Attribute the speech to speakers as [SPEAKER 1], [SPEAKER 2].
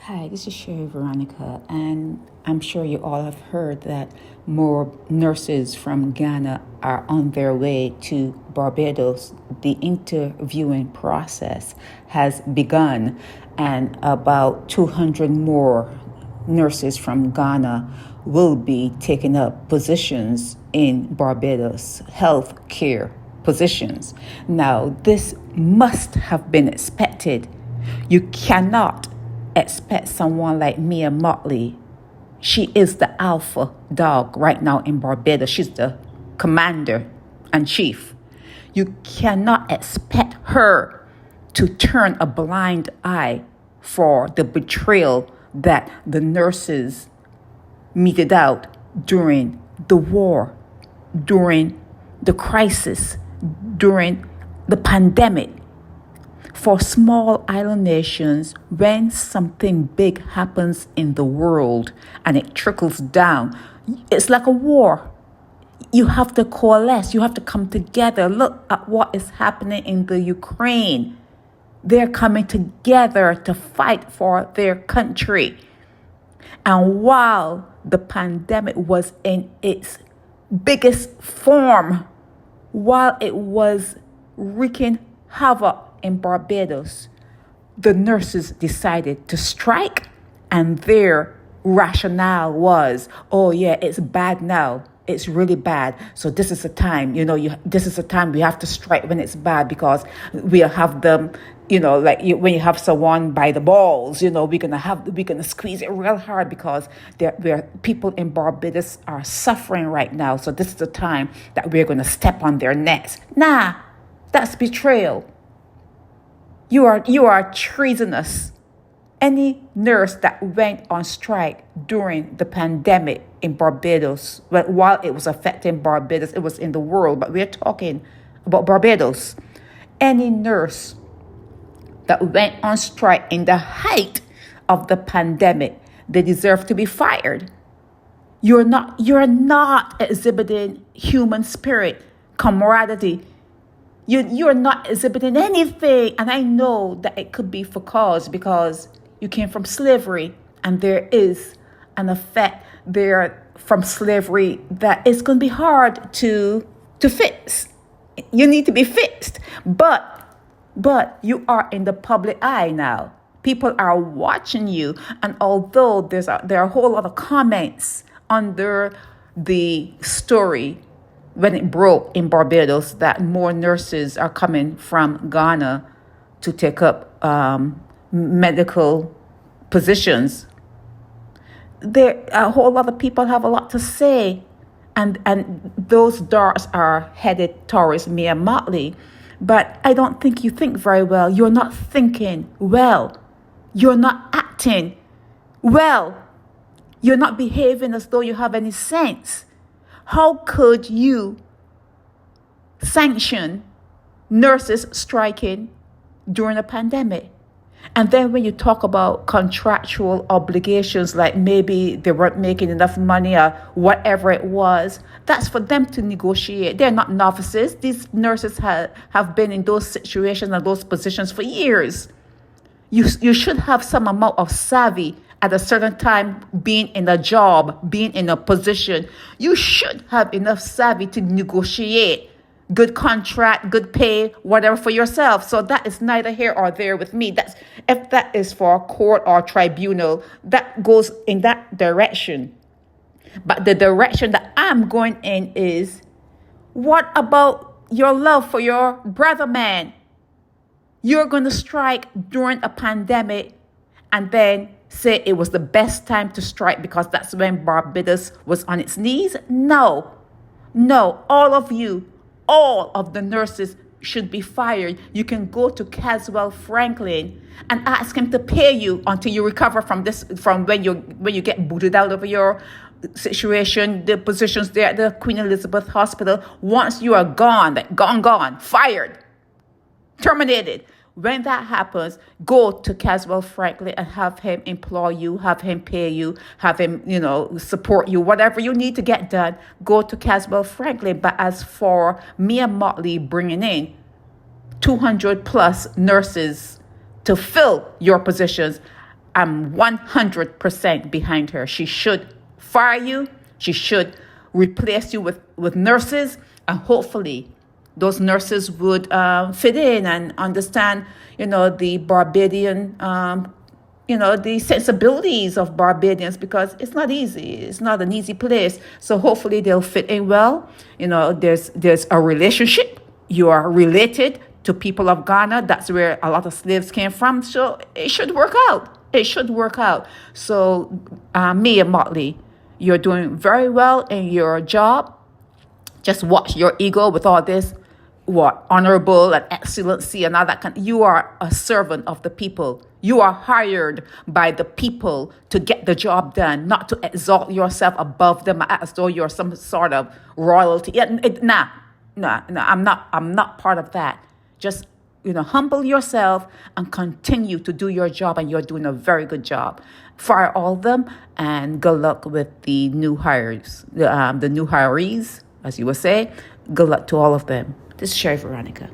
[SPEAKER 1] Hi, this is Sherry Veronica, and I'm sure you all have heard that more nurses from Ghana are on their way to Barbados. The interviewing process has begun, and about 200 more nurses from Ghana will be taking up positions in Barbados, health care positions. Now, this must have been expected. You cannot expect someone like Mia Motley. She is the alpha dog right now in Barbados. She's the commander and chief. You cannot expect her to turn a blind eye for the betrayal that the nurses meted out during the war, during the crisis, during the pandemic. For small island nations, when something big happens in the world and it trickles down, it's like a war. You have to coalesce. You have to come together. Look at what is happening in the Ukraine. They're coming together to fight for their country. And while the pandemic was in its biggest form, while it was wreaking havoc in Barbados, the nurses decided to strike, and their rationale was, oh yeah, it's bad now. It's really bad. So this is a time, this is a time we have to strike when it's bad, because we'll have them, when you have someone by the balls, we're gonna squeeze it real hard because people in Barbados are suffering right now. So this is the time that we're gonna step on their necks. Nah, that's betrayal. You are treasonous. Any nurse that went on strike during the pandemic in Barbados, while it was affecting Barbados, it was in the world, but we're talking about Barbados. Any nurse that went on strike in the height of the pandemic, they deserve to be fired. You're not exhibiting human spirit, camaraderie. You're not exhibiting anything. And I know that it could be because you came from slavery, and there is an effect there from slavery that it's going to be hard to fix. You need to be fixed. But you are in the public eye now. People are watching you. And although there are a whole lot of comments under the story when it broke in Barbados that more nurses are coming from Ghana to take up medical positions, a whole lot of people have a lot to say. And those darts are headed towards Mia Motley. But I don't think you think very well. You're not thinking well. You're not acting well. You're not behaving as though you have any sense. How could you sanction nurses striking during a pandemic? And then when you talk about contractual obligations, like maybe they weren't making enough money or whatever it was, that's for them to negotiate. They're not novices. These nurses have been in those situations and those positions for years. You should have some amount of savvy at a certain time, being in a job, being in a position. You should have enough savvy to negotiate good contract, good pay, whatever for yourself. So that is neither here or there with me. If that is for court or tribunal, that goes in that direction. But the direction that I'm going in is, what about your love for your brother man? You're going to strike during a pandemic and then say it was the best time to strike because that's when Barbados was on its knees? No, all of the nurses should be fired. You can go to Caswell Franklyn and ask him to pay you until you recover from when you get booted out of your situation, the positions there at the Queen Elizabeth Hospital. Once you are gone, fired, terminated. When that happens, go to Caswell Franklyn and have him employ you, have him pay you, have him, support you, whatever you need to get done. Go to Caswell Franklyn. But as for Mia Motley bringing in 200 plus nurses to fill your positions, I'm 100% behind her. She should fire you. She should replace you with nurses, and hopefully those nurses would fit in and understand, the Barbadian, the sensibilities of Barbadians, because it's not easy. It's not an easy place. So hopefully they'll fit in well. There's a relationship. You are related to people of Ghana. That's where a lot of slaves came from. So it should work out. It should work out. So Mia Motley, you're doing very well in your job. Just watch your ego with all this, honorable and excellency and all that. You are a servant of the people. You are hired by the people to get the job done, not to exalt yourself above them as though you're some sort of royalty. Nah, I'm not part of that. Just, humble yourself and continue to do your job, and you're doing a very good job. Fire all of them, and good luck with the new hires, the new hirees, as you would say. Good luck to all of them. This is Sherry Veronica.